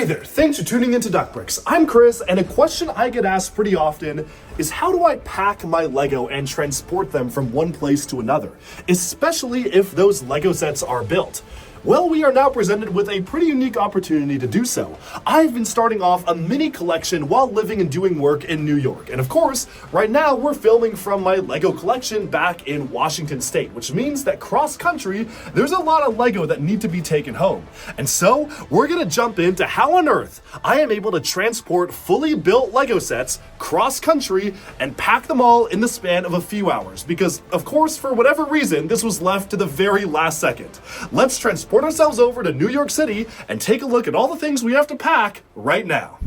Hey there, thanks for tuning into Duckbricks. I'm Chris, and a question I get asked pretty often is how do I pack my Lego and transport them from one place to another, especially if those Lego sets are built? Well, we are now presented with a pretty unique opportunity to do so. I've been starting off a mini collection while living and doing work in New York. And of course, right now we're filming from my Lego collection back in Washington State, which means that cross-country, there's a lot of Lego that need to be taken home. And so, we're gonna jump into how on earth I am able to transport fully built Lego sets cross-country and pack them all in the span of a few hours. Because, of course, for whatever reason, this was left to the very last second. Let's transport ourselves over to New York City and take a look at all the things we have to pack right now.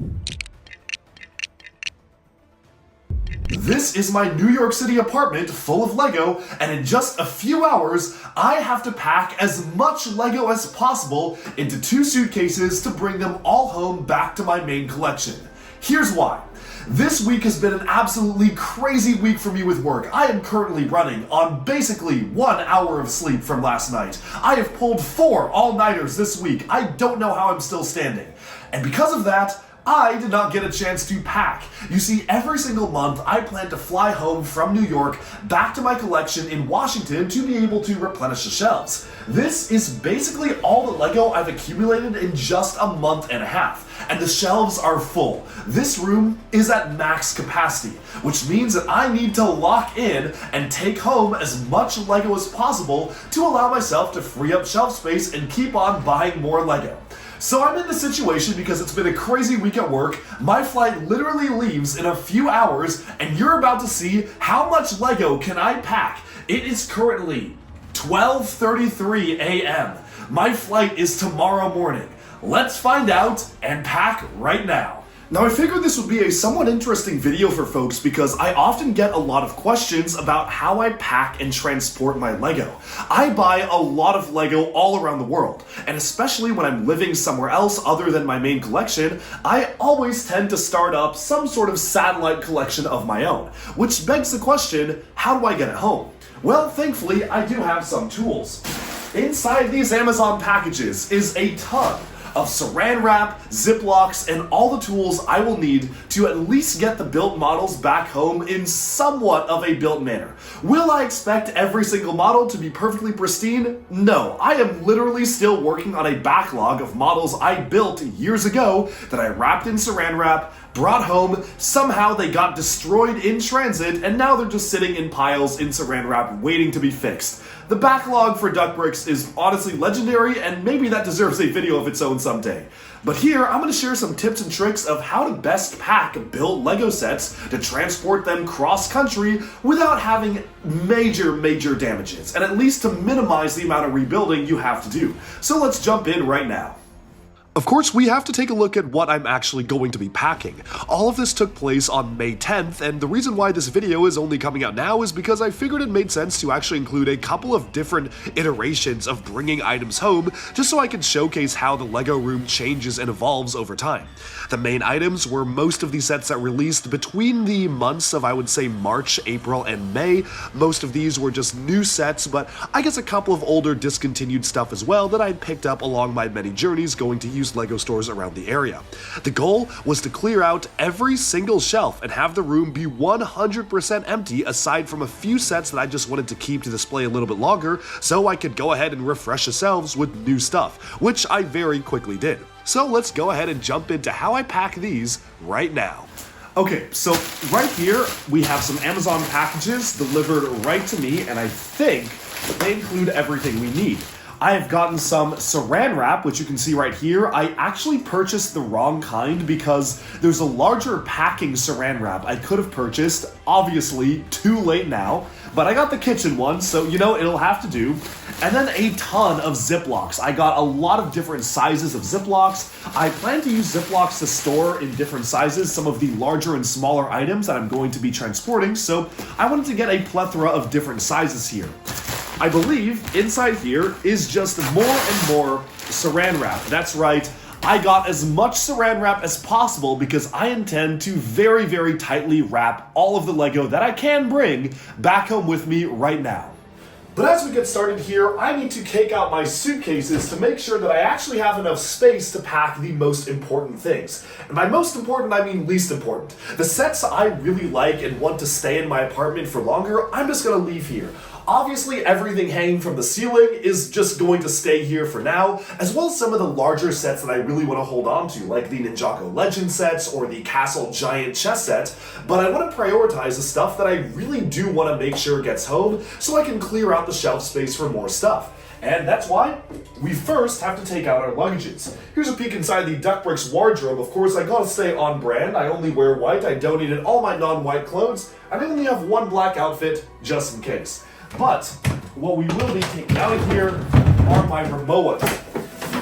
This is my New York City apartment full of Lego, and in just a few hours, I have to pack as much Lego as possible into 2 suitcases to bring them all home back to my main collection. Here's why. This week has been an absolutely crazy week for me with work. I am currently running on basically 1 hour of sleep from last night. I have pulled 4 all-nighters this week. I don't know how I'm still standing. And because of that, I did not get a chance to pack. You see, every single month I plan to fly home from New York back to my collection in Washington to be able to replenish the shelves. This is basically all the Lego I've accumulated in just a month and a half, and the shelves are full. This room is at max capacity, which means that I need to lock in and take home as much Lego as possible to allow myself to free up shelf space and keep on buying more Lego. So I'm in this situation because it's been a crazy week at work. My flight literally leaves in a few hours, and you're about to see how much Lego can I pack. It is currently 12:33 a.m. My flight is tomorrow morning. Let's find out and pack right now. Now I figured this would be a somewhat interesting video for folks because I often get a lot of questions about how I pack and transport my Lego. I buy a lot of Lego all around the world, and especially when I'm living somewhere else other than my main collection, I always tend to start up some sort of satellite collection of my own, which begs the question, how do I get it home? Well, thankfully, I do have some tools. Inside these Amazon packages is a ton of saran wrap, Ziplocs, and all the tools I will need to at least get the built models back home in somewhat of a built manner. Will I expect every single model to be perfectly pristine? No, I am literally still working on a backlog of models I built years ago that I wrapped in saran wrap, brought home, somehow they got destroyed in transit, and now they're just sitting in piles in saran wrap waiting to be fixed. The backlog for Duckbricks is honestly legendary, and maybe that deserves a video of its own someday. But here, I'm going to share some tips and tricks of how to best pack built Lego sets to transport them cross-country without having major damages, and at least to minimize the amount of rebuilding you have to do. So let's jump in right now. Of course, we have to take a look at what I'm actually going to be packing. All of this took place on May 10th, and the reason why this video is only coming out now is because I figured it made sense to actually include a couple of different iterations of bringing items home, just so I can showcase how the Lego room changes and evolves over time. The main items were most of the sets that released between the months of, I would say, March, April, and May. Most of these were just new sets, but I guess a couple of older discontinued stuff as well that I picked up along my many journeys going to used Lego stores around the area. The goal was to clear out every single shelf and have the room be 100% empty aside from a few sets that I just wanted to keep to display a little bit longer so I could go ahead and refresh the shelves with new stuff, which I very quickly did. So let's go ahead and jump into how I pack these right now. Okay, so right here we have some Amazon packages delivered right to me, and I think they include everything we need. I have gotten some saran wrap, which you can see right here. I actually purchased the wrong kind because there's a larger packing saran wrap I could have purchased, obviously too late now, but I got the kitchen one, so you know it'll have to do. And then a ton of Ziplocs. I got a lot of different sizes of Ziplocs. I plan to use Ziplocs to store in different sizes some of the larger and smaller items that I'm going to be transporting, so I wanted to get a plethora of different sizes here. I believe inside here is just more and more saran wrap. That's right, I got as much saran wrap as possible because I intend to very tightly wrap all of the Lego that I can bring back home with me right now. But as we get started here, I need to take out my suitcases to make sure that I actually have enough space to pack the most important things. And by most important, I mean least important. The sets I really like and want to stay in my apartment for longer, I'm just gonna leave here. Obviously, everything hanging from the ceiling is just going to stay here for now, as well as some of the larger sets that I really want to hold on to, like the Ninjago Legend sets or the Castle Giant chess set, but I want to prioritize the stuff that I really do want to make sure gets home so I can clear out the shelf space for more stuff. And that's why we first have to take out our luggages. Here's a peek inside the Duckbricks wardrobe. Of course, I gotta stay on brand. I only wear white. I donated all my non-white clothes, and I only have one black outfit just in case. But what we will be taking out of here are my Rimowas.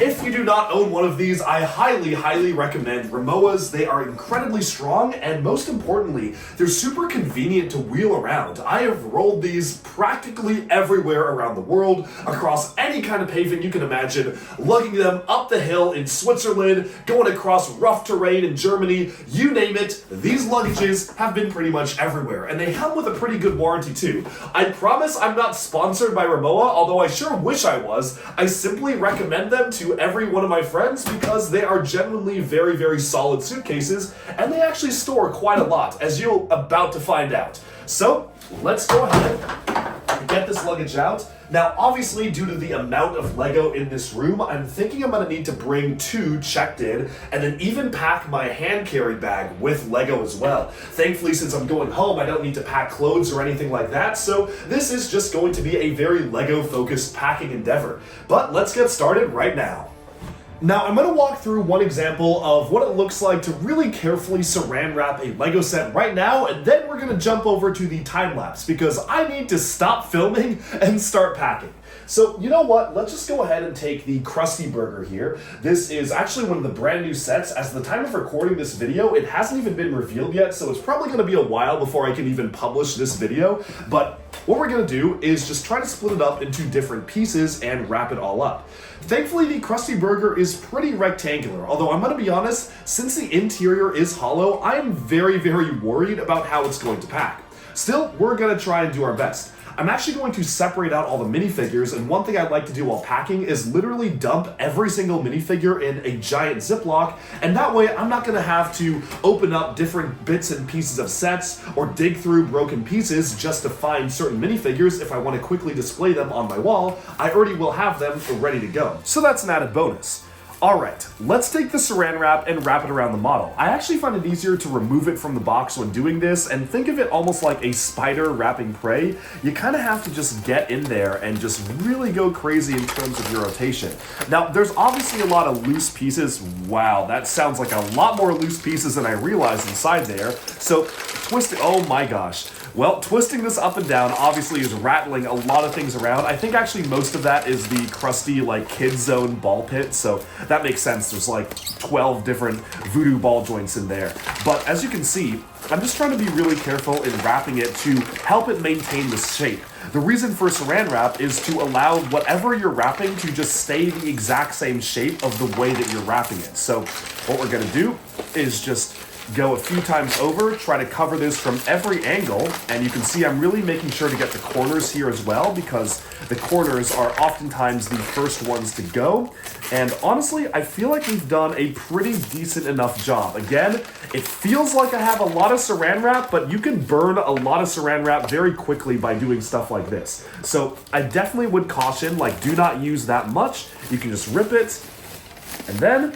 If you do not own one of these, I highly recommend Rimowas. They are incredibly strong, and most importantly, they're super convenient to wheel around. I have rolled these practically everywhere around the world, across any kind of pavement you can imagine, lugging them up the hill in Switzerland, going across rough terrain in Germany, you name it, these luggages have been pretty much everywhere, and they come with a pretty good warranty too. I promise I'm not sponsored by Rimowa, although I sure wish I was. I simply recommend them to every one of my friends because they are genuinely very solid suitcases, and they actually store quite a lot, as you're about to find out. So let's go ahead and get this luggage out. Now, obviously, due to the amount of Lego in this room, I'm thinking I'm gonna need to bring 2 checked in, and then even pack my hand carry bag with Lego as well. Thankfully, since I'm going home, I don't need to pack clothes or anything like that, so this is just going to be a very Lego-focused packing endeavor. But let's get started right now. Now, I'm going to walk through one example of what it looks like to really carefully saran wrap a Lego set right now, and then we're going to jump over to the time lapse because I need to stop filming and start packing. So, you know what? Let's just go ahead and take the Krusty Burger here. This is actually one of the brand new sets. As the time of recording this video, it hasn't even been revealed yet, so it's probably going to be a while before I can even publish this video, but what we're going to do is just try to split it up into different pieces and wrap it all up. Thankfully, the Krusty Burger is pretty rectangular, although I'm going to be honest, since the interior is hollow, I am very worried about how it's going to pack. Still, we're going to try and do our best. I'm actually going to separate out all the minifigures, and one thing I'd like to do while packing is literally dump every single minifigure in a giant Ziploc, and that way I'm not going to have to open up different bits and pieces of sets or dig through broken pieces just to find certain minifigures. If I want to quickly display them on my wall, I already will have them ready to go. So that's an added bonus. Alright, let's take the saran wrap and wrap it around the model. I actually find it easier to remove it from the box when doing this, and think of it almost like a spider wrapping prey. You kind of have to just get in there and just really go crazy in terms of your rotation. Now, there's obviously a lot of loose pieces. Wow, that sounds like a lot more loose pieces than I realized inside there. So, twist it. Oh my gosh. Well, twisting this up and down obviously is rattling a lot of things around. I think actually most of that is the Krusty, like, Kid Zone ball pit, so that makes sense. There's like 12 different voodoo ball joints in there. But as you can see, I'm just trying to be really careful in wrapping it to help it maintain the shape. The reason for saran wrap is to allow whatever you're wrapping to just stay the exact same shape of the way that you're wrapping it. So what we're gonna do is just go a few times over, try to cover this from every angle, and you can see I'm really making sure to get the corners here as well because the corners are oftentimes the first ones to go. And honestly, I feel like we've done a pretty decent enough job. Again, it feels like I have a lot of saran wrap, but you can burn a lot of saran wrap very quickly by doing stuff like this. So I definitely would caution, like, do not use that much. You can just rip it, and then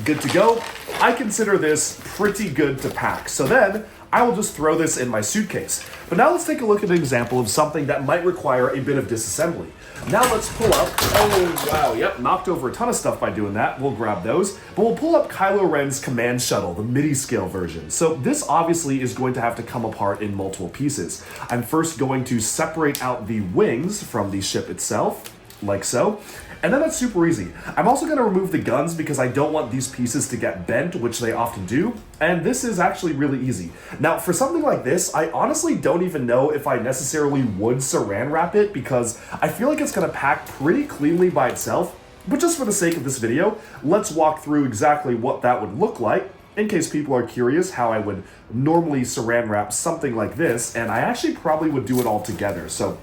good to go. I consider this pretty good to pack. So then I will just throw this in my suitcase. But now let's take a look at an example of something that might require a bit of disassembly. Now let's pull up, oh wow, yep, knocked over a ton of stuff by doing that. We'll grab those. But we'll pull up Kylo Ren's command shuttle, the MIDI scale version. So this obviously is going to have to come apart in multiple pieces. I'm first going to separate out the wings from the ship itself, like so. And then that's super easy. I'm also going to remove the guns because I don't want these pieces to get bent, which they often do. And this is actually really easy. Now, for something like this, I honestly don't even know if I necessarily would saran wrap it because I feel like it's going to pack pretty cleanly by itself. But just for the sake of this video, let's walk through exactly what that would look like in case people are curious how I would normally saran wrap something like this. And I actually probably would do it all together. So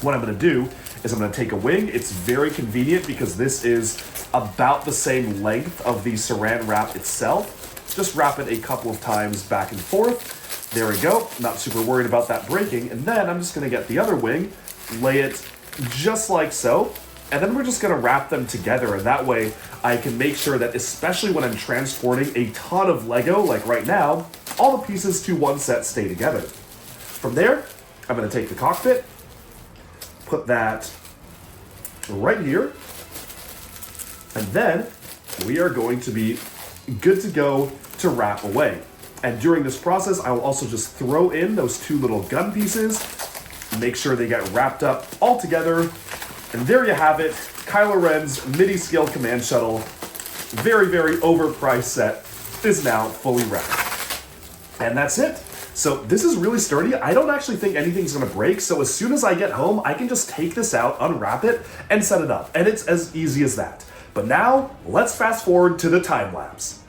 what I'm gonna do is I'm gonna take a wing. It's very convenient because this is about the same length of the saran wrap itself. Just wrap it a couple of times back and forth. There we go. Not super worried about that breaking. And then I'm just gonna get the other wing, lay it just like so, and then we're just gonna wrap them together, and that way I can make sure that, especially when I'm transporting a ton of Lego, like right now, all the pieces to one set stay together. From there, I'm gonna take the cockpit, put that right here, and then we are going to be good to go to wrap away. And during this process, I will also just throw in those two little gun pieces, make sure they get wrapped up all together. And there you have it, Kylo Ren's mini-scale command shuttle, very, very overpriced set, is now fully wrapped. And that's it. So this is really sturdy. I don't actually think anything's gonna break, so as soon as I get home, I can just take this out, unwrap it, and set it up. And it's as easy as that. But now, let's fast forward to the time lapse.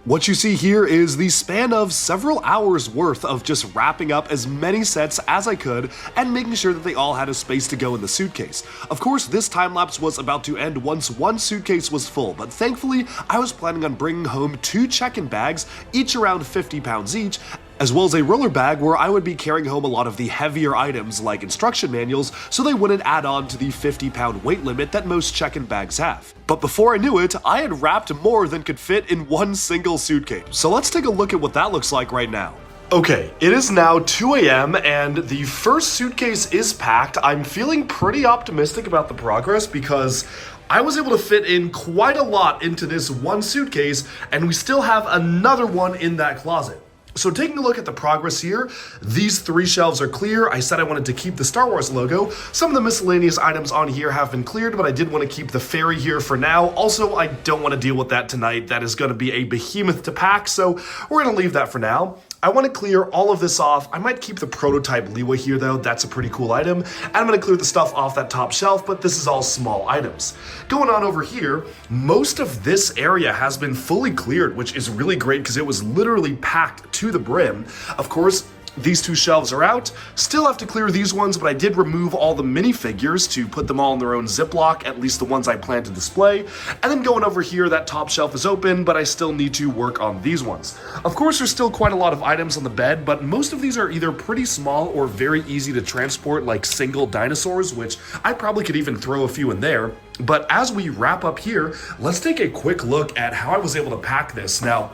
What you see here is the span of several hours worth of just wrapping up as many sets as I could and making sure that they all had a space to go in the suitcase. Of course, this time lapse was about to end once one suitcase was full, but thankfully I was planning on bringing home 2 check-in bags, each around 50 pounds each, as well as a roller bag where I would be carrying home a lot of the heavier items like instruction manuals so they wouldn't add on to the 50-pound weight limit that most check-in bags have. But before I knew it, I had wrapped more than could fit in one single suitcase. So let's take a look at what that looks like right now. Okay, it is now 2 a.m. and the first suitcase is packed. I'm feeling pretty optimistic about the progress because I was able to fit in quite a lot into this one suitcase, and we still have another one in that closet. So taking a look at the progress here, these 3 shelves are clear. I said I wanted to keep the Star Wars logo. Some of the miscellaneous items on here have been cleared, but I did want to keep the ferry here for now. Also, I don't want to deal with that tonight. That is going to be a behemoth to pack, so we're going to leave that for now. I want to clear all of this off. I might keep the prototype Leeway here though, that's a pretty cool item. And I'm going to clear the stuff off that top shelf, but this is all small items. Going on over here, most of this area has been fully cleared, which is really great because it was literally packed to the brim. Of course, these 2 shelves are out. Still have to clear these ones, but I did remove all the minifigures to put them all in their own Ziploc, at least the ones I plan to display. And then going over here, that top shelf is open, but I still need to work on these ones. Of course, there's still quite a lot of items on the bed, but most of these are either pretty small or very easy to transport, like single dinosaurs, which I probably could even throw a few in there. But as we wrap up here, let's take a quick look at how I was able to pack this. Now,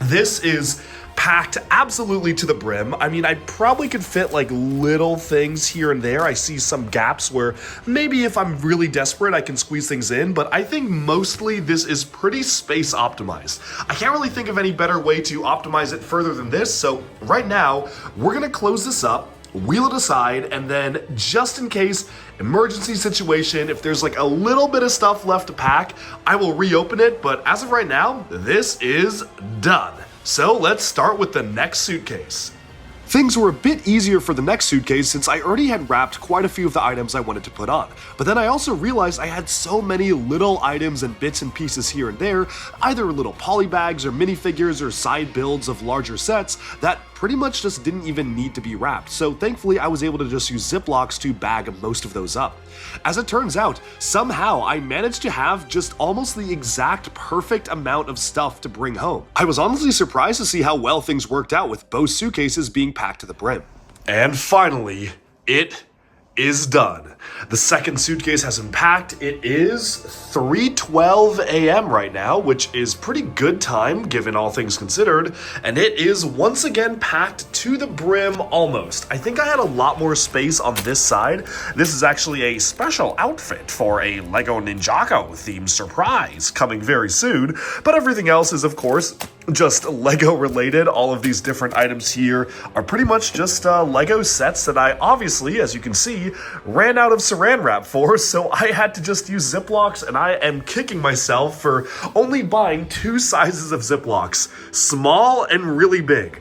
this is packed absolutely to the brim. I mean, I probably could fit like little things here and there. I see some gaps where maybe if I'm really desperate, I can squeeze things in, but I think mostly this is pretty space optimized. I can't really think of any better way to optimize it further than this, so right now, we're gonna close this up, wheel it aside, and then just in case, emergency situation, if there's like a little bit of stuff left to pack, I will reopen it, but as of right now, this is done. So let's start with the next suitcase. Things were a bit easier for the next suitcase since I already had wrapped quite a few of the items I wanted to put on. But then I also realized I had so many little items and bits and pieces here and there, either little poly bags or minifigures or side builds of larger sets, that pretty much just didn't even need to be wrapped. So thankfully I was able to just use Ziplocs to bag most of those up. As it turns out, somehow I managed to have just almost the exact perfect amount of stuff to bring home. I was honestly surprised to see how well things worked out with both suitcases being packed to the brim. And finally, it is done. The second suitcase has been packed. It is 3:12 a.m. right now, which is pretty good time given all things considered, and it is once again packed to the brim almost. I think I had a lot more space on this side. This is actually a special outfit for a Lego Ninjago themed surprise coming very soon, but everything else is of course just Lego related. All of these different items here are pretty much just Lego sets that I obviously, as you can see, ran out of saran wrap for, so I had to just use Ziplocs, and I am kicking myself for only buying 2 sizes of Ziplocs, small and really big.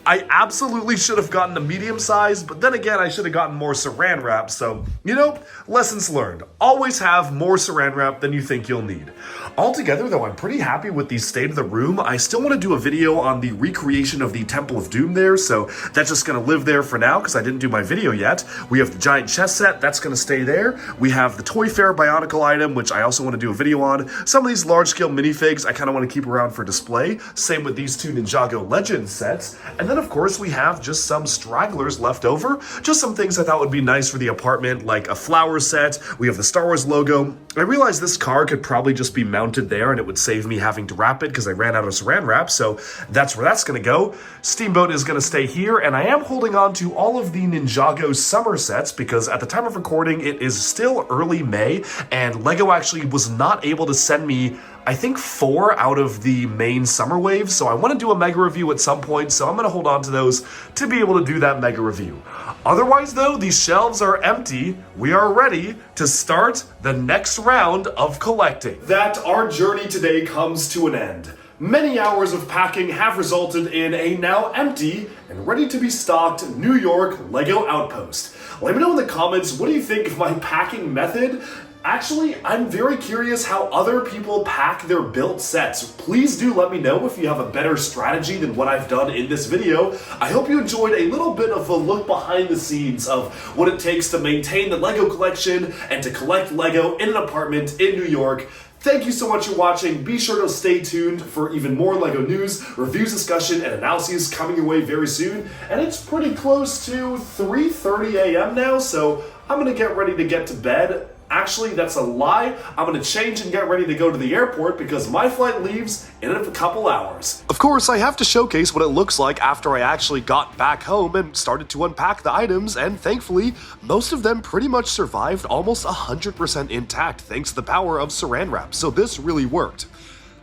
I absolutely should have gotten a medium size, but then again, I should have gotten more saran wrap, so, you know, lessons learned. Always have more saran wrap than you think you'll need. Altogether, though, I'm pretty happy with the state of the room. I still want to do a video on the recreation of the Temple of Doom there, so that's just going to live there for now because I didn't do my video yet. We have the giant chess set, that's going to stay there. We have the Toy Fair Bionicle item, which I also want to do a video on. Some of these large-scale minifigs I kind of want to keep around for display. Same with these two Ninjago Legends sets. And then, of course, we have just some stragglers left over. Just some things I thought would be nice for the apartment, like a flower set. We have the Star Wars logo. I realized this car could probably just be mounted there and it would save me having to wrap it because I ran out of saran wrap, so that's where that's going to go. Steamboat is going to stay here, and I am holding on to all of the Ninjago summer sets because at the time of recording it is still early May and LEGO actually was not able to send me I think 4 out of the main summer waves, so I want to do a mega review at some point, so I'm going to hold on to those to be able to do that mega review. Otherwise, though, these shelves are empty. We are ready to start the next round of collecting. That our journey today comes to an end. Many hours of packing have resulted in a now empty and ready to be stocked New York LEGO Outpost. Let me know in the comments, what do you think of my packing method? Actually, I'm very curious how other people pack their built sets. Please do let me know if you have a better strategy than what I've done in this video. I hope you enjoyed a little bit of a look behind the scenes of what it takes to maintain the LEGO collection and to collect LEGO in an apartment in New York. Thank you so much for watching. Be sure to stay tuned for even more LEGO news, reviews, discussion, and analyses coming your way very soon. And it's pretty close to 3:30 a.m. now, so I'm gonna get ready to get to bed. Actually, that's a lie. I'm going to change and get ready to go to the airport because my flight leaves in a couple hours. Of course, I have to showcase what it looks like after I actually got back home and started to unpack the items, and thankfully, most of them pretty much survived almost 100% intact thanks to the power of saran wrap, so this really worked.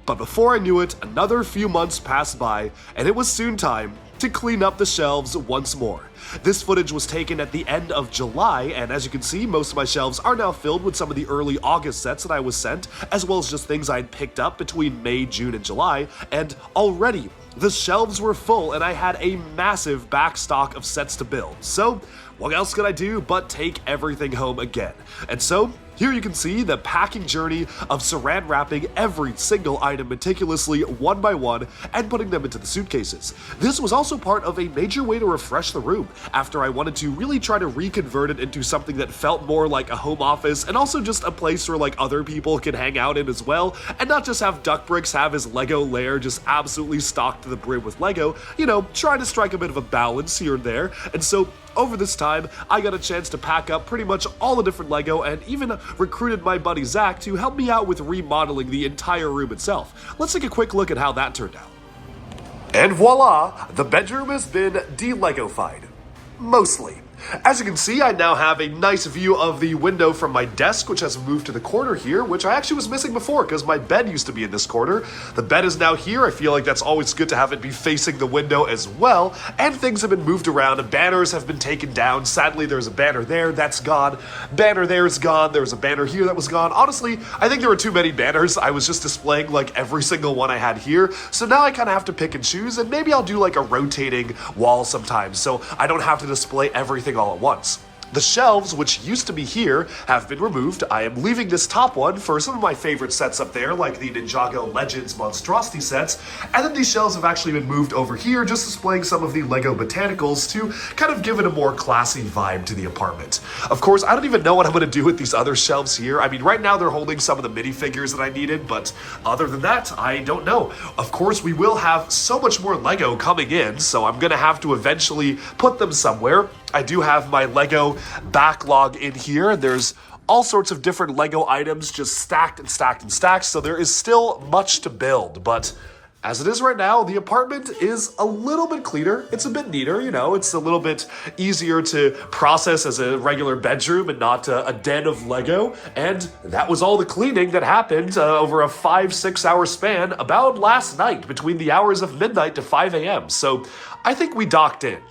But before I knew it, another few months passed by, and it was soon time to clean up the shelves once more. This footage was taken at the end of July, and as you can see, most of my shelves are now filled with some of the early August sets that I was sent, as well as just things I'd picked up between May, June, and July, and already the shelves were full and I had a massive back stock of sets to build. So what else could I do but take everything home again? And so here you can see the packing journey of saran wrapping every single item meticulously one by one and putting them into the suitcases. This was also part of a major way to refresh the room after I wanted to really try to reconvert it into something that felt more like a home office and also just a place where like other people can hang out in as well, and not just have Duckbricks have his LEGO lair just absolutely stocked to the brim with LEGO, you know, trying to strike a bit of a balance here and there. And so over this time, I got a chance to pack up pretty much all the different LEGO and even recruited my buddy Zach to help me out with remodeling the entire room itself. Let's take a quick look at how that turned out. And voila, the bedroom has been de-LEGOfied. Mostly. As you can see, I now have a nice view of the window from my desk, which has moved to the corner here, which I actually was missing before because my bed used to be in this corner. The bed is now here. I feel like that's always good to have it be facing the window as well. And things have been moved around. Banners have been taken down. Sadly, there's a banner there. That's gone. Banner there is gone. There was a banner here that was gone. Honestly, I think there were too many banners. I was just displaying like every single one I had here. So now I kind of have to pick and choose, and maybe I'll do like a rotating wall sometimes so I don't have to display everything all at once. The shelves, which used to be here, have been removed. I am leaving this top one for some of my favorite sets up there, like the Ninjago Legends Monstrosity sets, and then these shelves have actually been moved over here, just displaying some of the LEGO Botanicals to kind of give it a more classy vibe to the apartment. Of course, I don't even know what I'm going to do with these other shelves here. I mean, right now they're holding some of the minifigures that I needed, but other than that, I don't know. Of course, we will have so much more LEGO coming in, so I'm going to have to eventually put them somewhere. I do have my LEGO backlog in here. There's all sorts of different LEGO items just stacked and stacked and stacked, so there is still much to build. But as it is right now, the apartment is a little bit cleaner. It's a bit neater, you know, it's a little bit easier to process as a regular bedroom and not a den of LEGO. And that was all the cleaning that happened over a 5-6 hour span about last night between the hours of midnight to 5 a.m. So I think we docked in.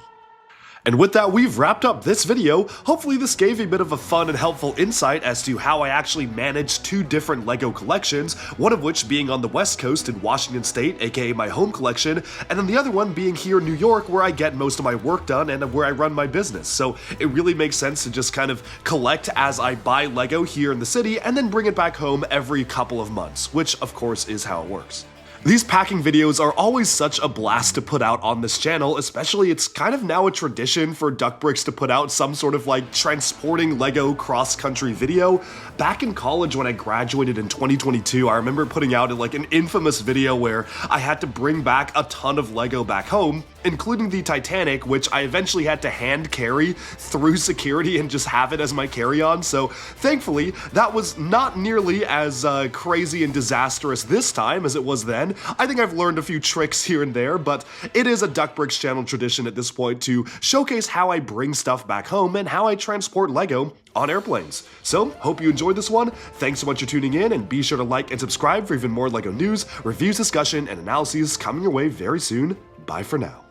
And with that, we've wrapped up this video. Hopefully this gave a bit of a fun and helpful insight as to how I actually managed 2 different LEGO collections, one of which being on the West Coast in Washington State, aka my home collection, and then the other one being here in New York where I get most of my work done and where I run my business. So it really makes sense to just kind of collect as I buy LEGO here in the city and then bring it back home every couple of months, which of course is how it works. These packing videos are always such a blast to put out on this channel, especially it's kind of now a tradition for Duckbricks to put out some sort of like transporting LEGO cross-country video. Back in college when I graduated in 2022, I remember putting out like an infamous video where I had to bring back a ton of LEGO back home, including the Titanic, which I eventually had to hand carry through security and just have it as my carry-on. So thankfully, that was not nearly as crazy and disastrous this time as it was then. I think I've learned a few tricks here and there, but it is a Duckbricks channel tradition at this point to showcase how I bring stuff back home and how I transport LEGO on airplanes. So, hope you enjoyed this one. Thanks so much for tuning in, and be sure to like and subscribe for even more LEGO news, reviews, discussion, and analyses coming your way very soon. Bye for now.